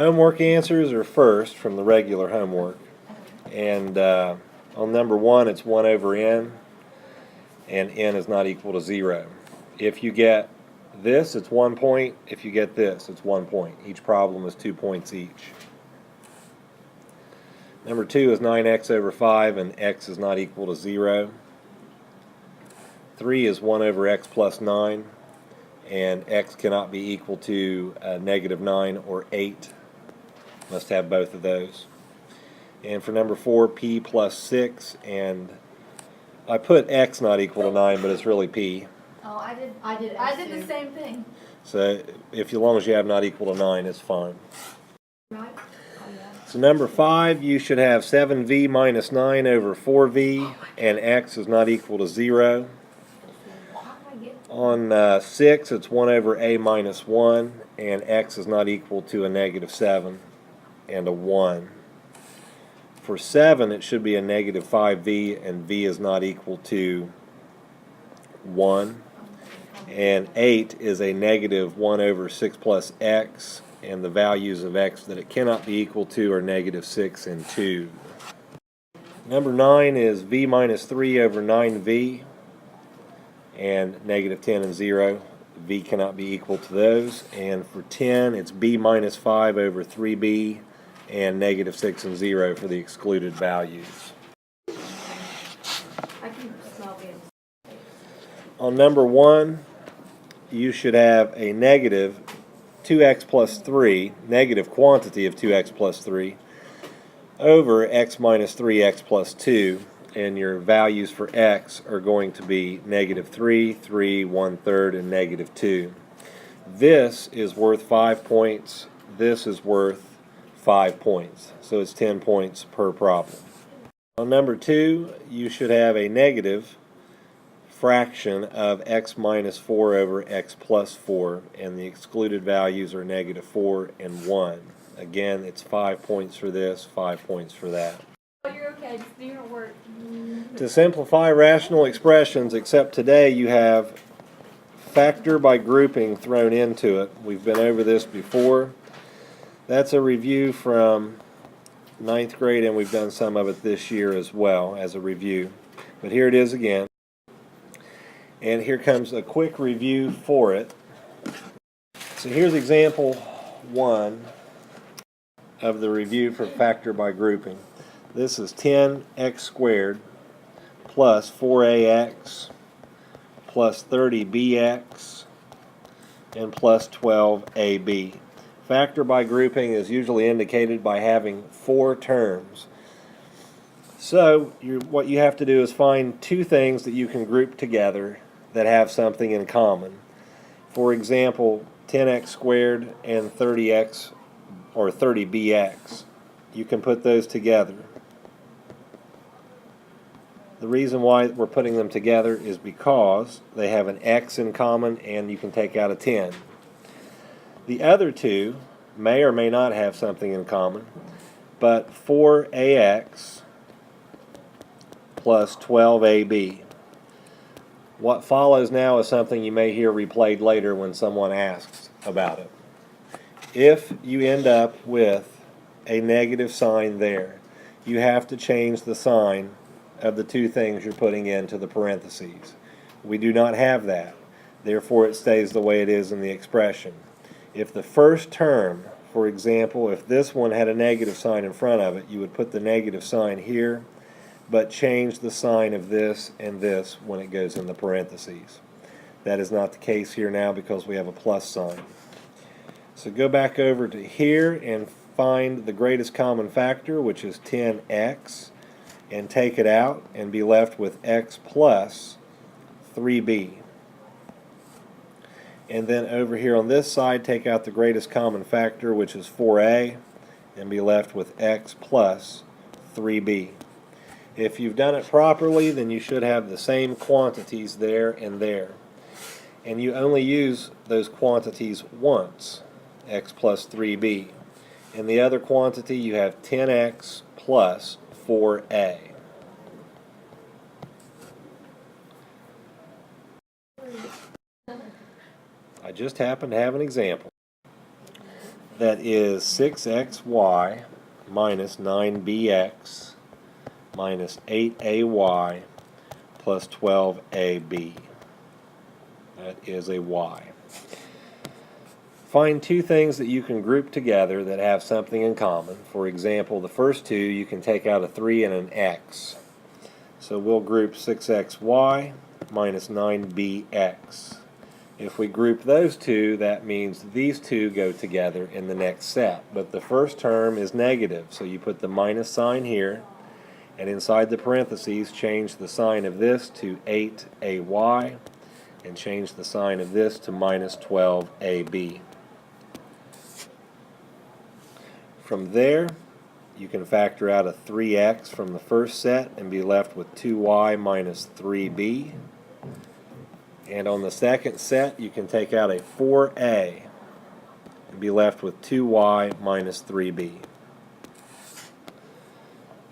Homework answers are first from the regular homework. And on number 1, it's 1 over n, and n is not equal to 0. If you get this, it's 1 point. If you get this, it's 1 point. Each problem is 2 points each. Number 2 is 9x over 5, and x is not equal to 0. 3 is 1 over x plus 9, and x cannot be equal to negative 9 or 8. Must have both of those. And for number 4, p plus 6, and I put x not equal to 9, but it's really p. Oh, I did the same thing. So as long as you have not equal to 9, it's fine. Right? Oh, yeah. So number 5, you should have 7v minus 9 over 4v, and x is not equal to 0. On 6, it's 1 over a minus 1, and x is not equal to a negative 7 and a 1. For 7, it should be a negative 5v, and v is not equal to 1. And 8 is a negative 1 over 6 plus x, and the values of x that it cannot be equal to are negative 6 and 2. Number 9 is v minus 3 over 9v, and negative 10 and 0. V cannot be equal to those. And for 10, it's b minus 5 over 3b, and negative 6 and 0 for the excluded values. On number 1, you should have a negative 2x plus 3, negative quantity of 2x plus 3, over x minus 3x plus 2, and your values for x are going to be negative 3, 3, 1/3, and negative 2. This is worth 5 points. This is worth 5 points. So it's 10 points per problem. On number 2, you should have a negative fraction of x minus 4 over x plus 4, and the excluded values are negative 4 and 1. Again, it's 5 points for this, 5 points for that. Oh, you're okay. Just do your work. To simplify rational expressions, except today you have factor by grouping thrown into it. We've been over this before. That's a review from 9th grade, and we've done some of it this year as well as a review. But here it is again. And here comes a quick review for it. So here's example 1 of the review for factor by grouping. This is 10x squared plus 4ax plus 30bx and plus 12ab. Factor by grouping is usually indicated by having 4 terms. So what you have to do is find 2 things that you can group together that have something in common. For example, 10x squared and 30x or 30bx. You can put those together. The reason why we're putting them together is because they have an x in common, and you can take out a 10. The other 2 may or may not have something in common, but 4ax plus 12ab. What follows now is something you may hear replayed later when someone asks about it. If you end up with a negative sign there, you have to change the sign of the 2 things you're putting into the parentheses. We do not have that. Therefore, it stays the way it is in the expression. If the first term, for example, if this one had a negative sign in front of it, you would put the negative sign here, but change the sign of this and this when it goes in the parentheses. That is not the case here now because we have a plus sign. So go back over to here and find the greatest common factor, which is 10x, and take it out and be left with x plus 3b. And then over here on this side, take out the greatest common factor, which is 4a, and be left with x plus 3b. If you've done it properly, then you should have the same quantities there and there. And you only use those quantities once, x plus 3b. In the other quantity, you have 10x plus 4a. I just happen to have an example. that is 6xy minus 9bx minus 8ay plus 12ab. That is a y. Find two things that you can group together that have something in common. For example, the first two, you can take out a 3 and an x. So we'll group 6xy minus 9bx. If we group those two, that means these two go together in the next set. But the first term is negative, so you put the minus sign here, and inside the parentheses, change the sign of this to 8ay, and change the sign of this to minus 12ab. From there, you can factor out a 3x from the first set and be left with 2y minus 3b. And on the second set, you can take out a 4a and be left with 2y minus 3b.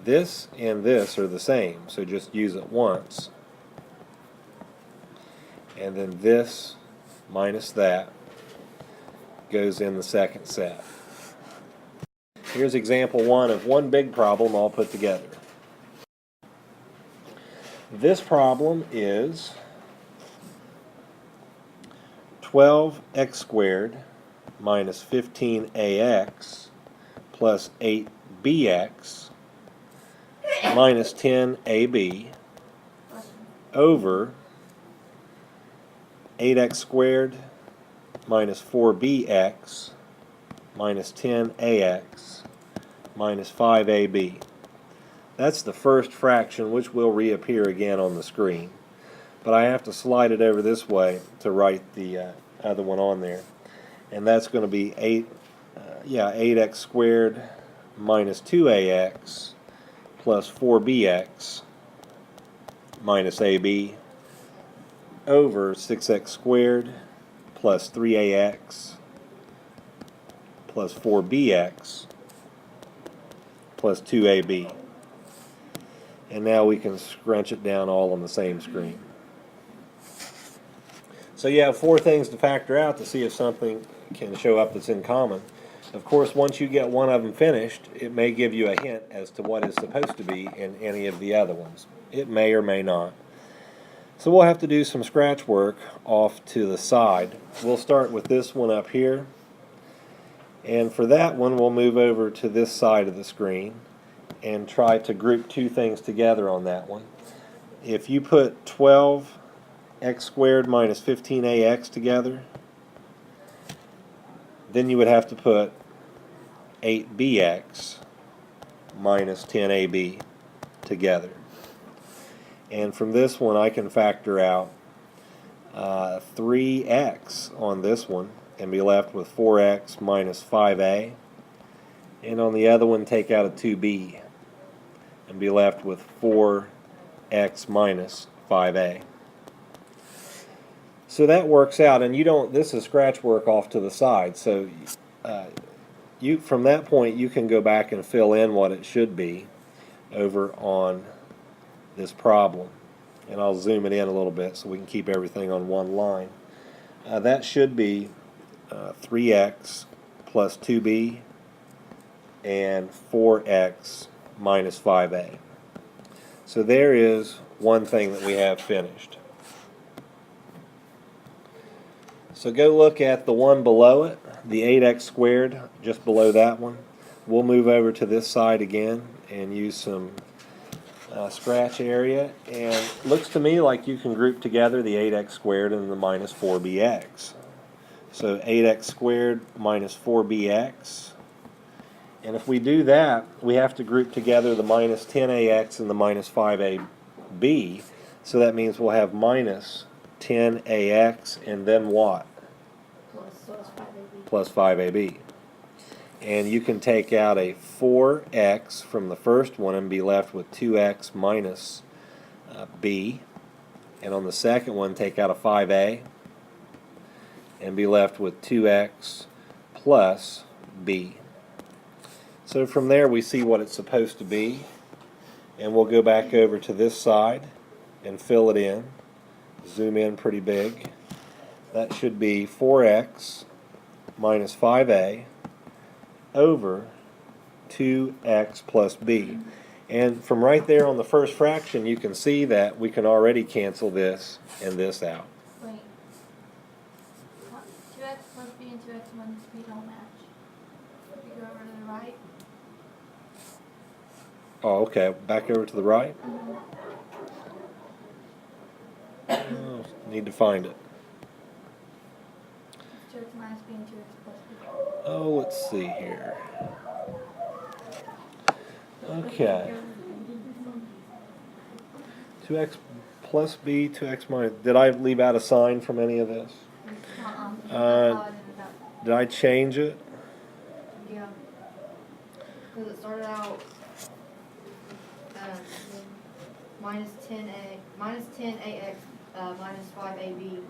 This and this are the same, so just use it once. And then this minus that goes in the second set. Here's example 1 of one big problem all put together. This problem is 12x squared minus 15ax plus 8bx minus 10ab over 8x squared minus 4bx minus 10ax minus 5ab. That's the first fraction, which will reappear again on the screen. But I have to slide it over this way to write the other one on there. And that's going to be 8x squared minus 2ax plus 4bx minus ab over 6x squared plus 3ax plus 4bx plus 2ab. And now we can scrunch it down all on the same screen. So you have four things to factor out to see if something can show up that's in common. Of course, once you get one of them finished, it may give you a hint as to what is supposed to be in any of the other ones. It may or may not. So we'll have to do some scratch work off to the side. We'll start with this one up here. And for that one, we'll move over to this side of the screen and try to group two things together on that one. If you put 12x squared minus 15ax together, then you would have to put 8bx minus 10ab together. And from this one, I can factor out 3x on this one and be left with 4x minus 5a. And on the other one, take out a 2b and be left with 4x minus 5a. So that works out, and this is scratch work off to the side, so from that point you can go back and fill in what it should be over on this problem. And I'll zoom it in a little bit so we can keep everything on one line. That should be 3x plus 2b and 4x minus 5a. So there is one thing that we have finished. So go look at the one below it, the 8x squared, just below that one. We'll move over to this side again and use some scratch area. And it looks to me like you can group together the 8x squared and the minus 4bx. So 8x squared minus 4bx. And if we do that, we have to group together the minus 10ax and the minus 5ab. So that means we'll have minus 10ax and then what? Plus 5ab. And you can take out a 4x from the first one and be left with 2x minus b. And on the second one, take out a 5a and be left with 2x plus b. So from there we see what it's supposed to be. And we'll go back over to this side and fill it in. Zoom in pretty big. That should be 4x minus 5a over 2x plus b. And from right there on the first fraction, you can see that we can already cancel this and this out. Wait. 2x plus b and 2x minus b don't match. If you go over to the right. Oh, okay. Back over to the right. Mm-hmm. Oh, need to find it. 2x minus b and 2x plus b. Oh, let's see here. Okay. 2x plus b, 2x minus. Did I leave out a sign from any of this? That's how I Uh, ended up. Did I change it? Yeah. Because it started out minus 10ax minus 5ab.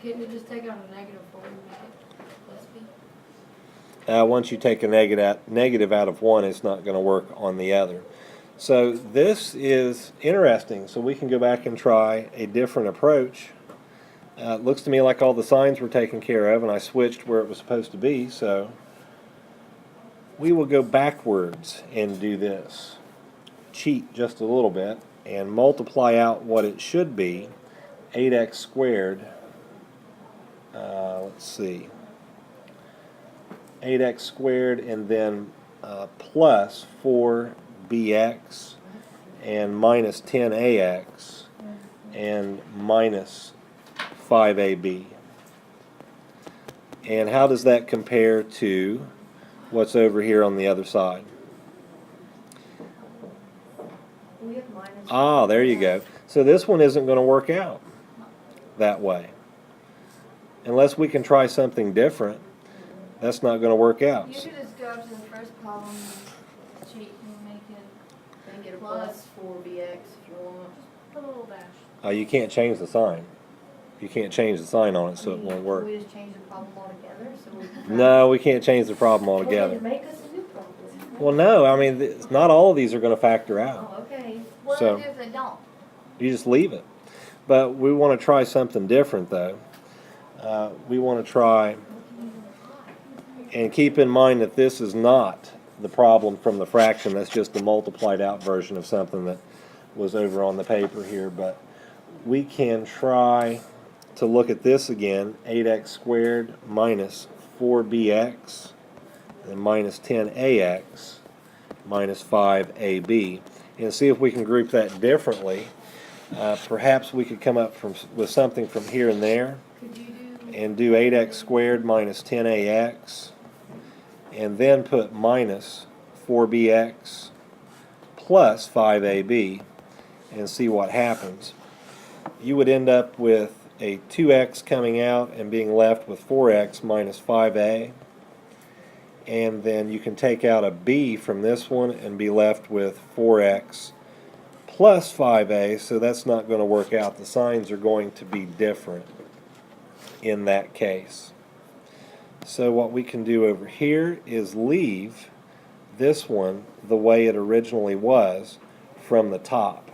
Couldn't you just take out a negative 4 and make it plus b? Once you take a negative out of one, it's not going to work on the other. So this is interesting. So we can go back and try a different approach. It looks to me like all the signs were taken care of, and I switched where it was supposed to be. So we will go backwards and do this. Cheat just a little bit and multiply out what it should be, 8x squared. Let's see. 8x squared and then plus 4bx and minus 10ax and minus 5ab. And how does that compare to what's over here on the other side? We have minus. Ah, there you go. So this one isn't going to work out that way. Unless we can try something different, that's not going to work out. You should just go up to the first column and cheat and make it Then get a plus 4bx if you want. put a little dash. You can't change the sign. You can't change the sign on it, so it won't work. We just change the problem altogether, so we can. No, we can't change the problem Well, altogether. then make us a new problem. Well, no, I mean, not all of these are going to factor out. Oh, okay. What So- do I do if they don't? You just leave it. But we want to try something different, though. We want to try, and keep in mind that this is not the problem from the fraction. That's just the multiplied out version of something that was over on the paper here. But we can try to look at this again, 8x squared minus 4bx and minus 10ax minus 5ab, and see if we can group that differently. Perhaps we could come up with something from here and there Could you do and do 8x squared minus 10ax and then put minus 4bx plus 5ab and see what happens. You would end up with a 2x coming out and being left with 4x minus 5a, and then you can take out a b from this one and be left with 4x plus 5a, so that's not going to work out. The signs are going to be different in that case. So what we can do over here is leave this one the way it originally was from the top.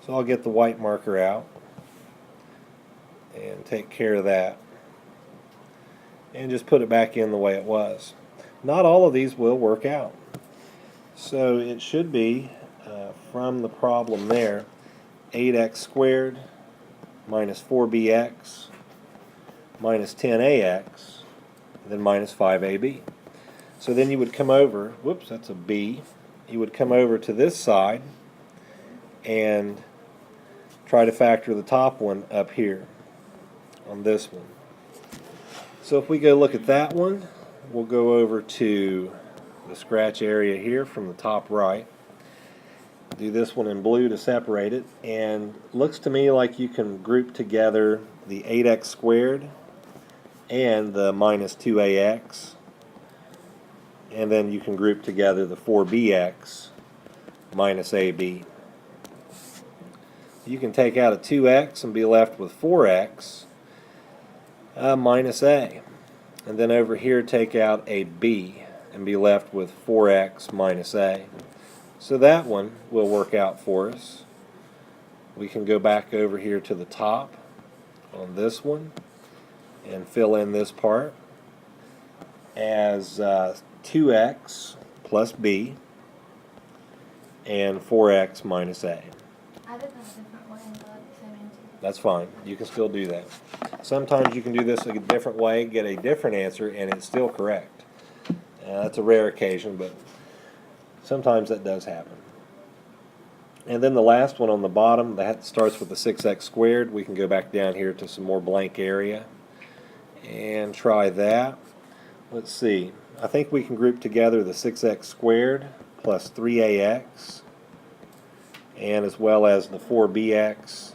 So I'll get the white marker out and take care of that and just put it back in the way it was. Not all of these will work out. So it should be from the problem there, 8x squared minus 4bx minus 10ax, then minus 5ab. So then you would come over, whoops, that's a b. You would come over to this side and try to factor the top one up here on this one. So if we go look at that one, we'll go over to the scratch area here from the top right. Do this one in blue to separate it, and looks to me like you can group together the 8x squared and the minus 2ax, and then you can group together the 4bx minus ab. You can take out a 2x and be left with 4x minus a, and then over here take out a b and be left with 4x minus a. So that one will work out for us. We can go back over here to the top on this one and fill in this part. as 2x plus b and 4x minus a. I did that a different way and got the same answer. That's fine. You can still do that. Sometimes you can do this a different way, get a different answer, and it's still correct. That's a rare occasion, but sometimes that does happen. And then the last one on the bottom, that starts with the 6x squared. We can go back down here to some more blank area and try that. Let's see. I think we can group together the 6x squared plus 3ax, and as well as the 4bx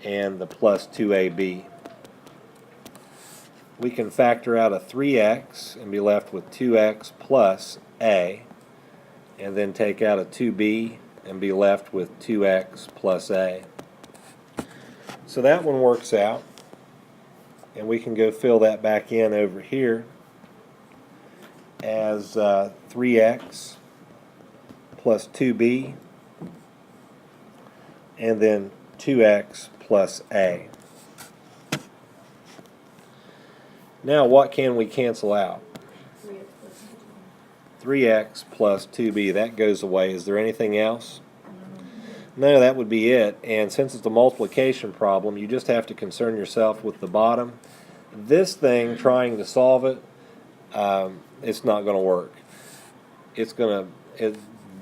and the plus 2ab. We can factor out a 3x and be left with 2x plus a, and then take out a 2b and be left with 2x plus a. So that one works out, and we can go fill that back in over here as 3x plus 2b and then 2x plus a. Now what can we cancel out? 3x plus 2b, that goes away. Is there anything else? No, that would be it. And since it's a multiplication problem, you just have to concern yourself with the bottom. This thing, trying to solve it, it's not going to work. It's going to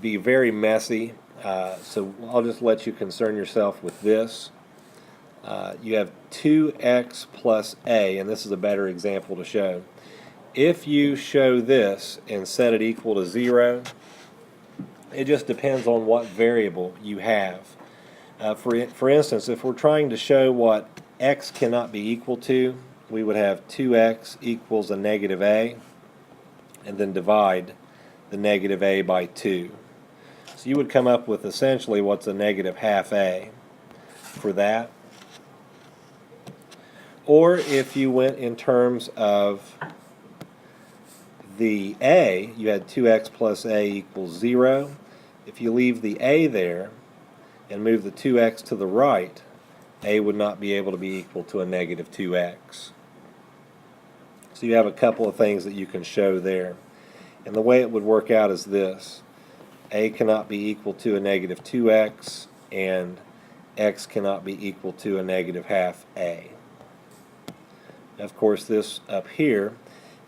be very messy. So I'll just let you concern yourself with this. You have 2x plus a, and this is a better example to show. If you show this and set it equal to 0, it just depends on what variable you have. For instance, if we're trying to show what x cannot be equal to, we would have 2x equals a negative a, and then divide the negative a by 2. So you would come up with essentially what's a negative half a for that. Or if you went in terms of the a, you had 2x plus a equals 0. If you leave the a there and move the 2x to the right, a would not be able to be equal to a negative 2x. So you have a couple of things that you can show there. And the way it would work out is this. A cannot be equal to a negative 2x, and x cannot be equal to a negative half a. Of course, this up here,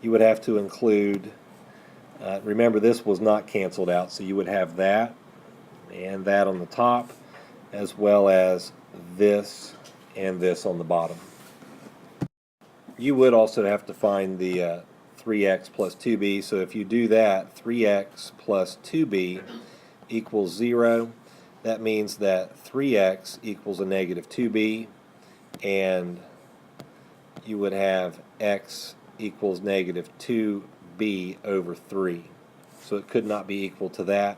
you would have to include, remember this was not canceled out, so you would have that and that on the top, as well as this and this on the bottom. You would also have to find the 3x plus 2b, so if you do that, 3x plus 2b equals 0. That means that 3x equals a negative 2b, and you would have x equals negative 2b over 3. So it could not be equal to that.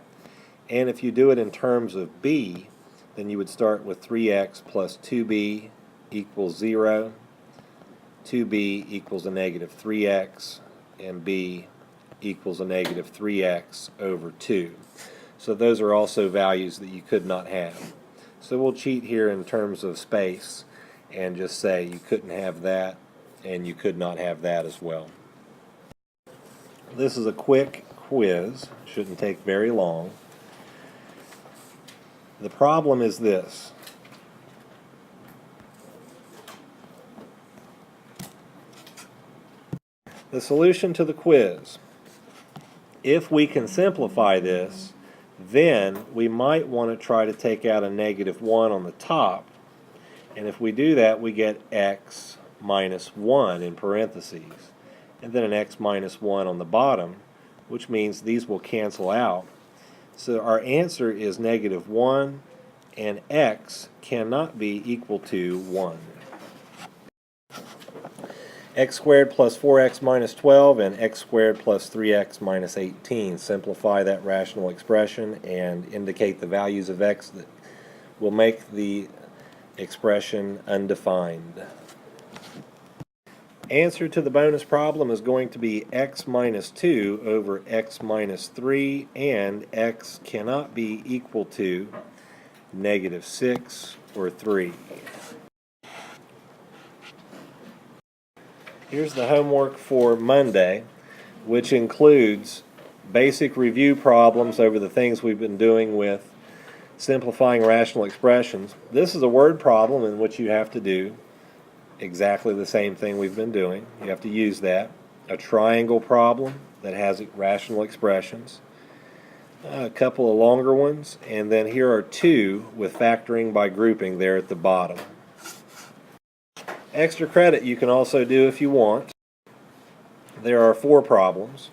And if you do it in terms of b, then you would start with 3x plus 2b equals 0, 2b equals a negative 3x, and b equals a negative 3x over 2. So those are also values that you could not have. So we'll cheat here in terms of space and just say you couldn't have that and you could not have that as well. This is a quick quiz. Shouldn't take very long. The problem is this. The solution to the quiz. If we can simplify this, then we might want to try to take out a negative 1 on the top, and if we do that, we get x minus 1 in parentheses, and then an x minus 1 on the bottom, which means these will cancel out. So our answer is negative 1, and x cannot be equal to 1. X squared plus 4x minus 12 and x squared plus 3x minus 18. Simplify that rational expression and indicate the values of x that will make the expression undefined. Answer to the bonus problem is going to be x minus 2 over x minus 3, and x cannot be equal to negative 6 or 3. Here's the homework for Monday. which includes basic review problems over the things we've been doing with simplifying rational expressions. This is a word problem in which you have to do exactly the same thing we've been doing. You have to use that. A triangle problem that has rational expressions. A couple of longer ones, and then here are two with factoring by grouping there at the bottom. Extra credit you can also do if you want. There are 4 problems.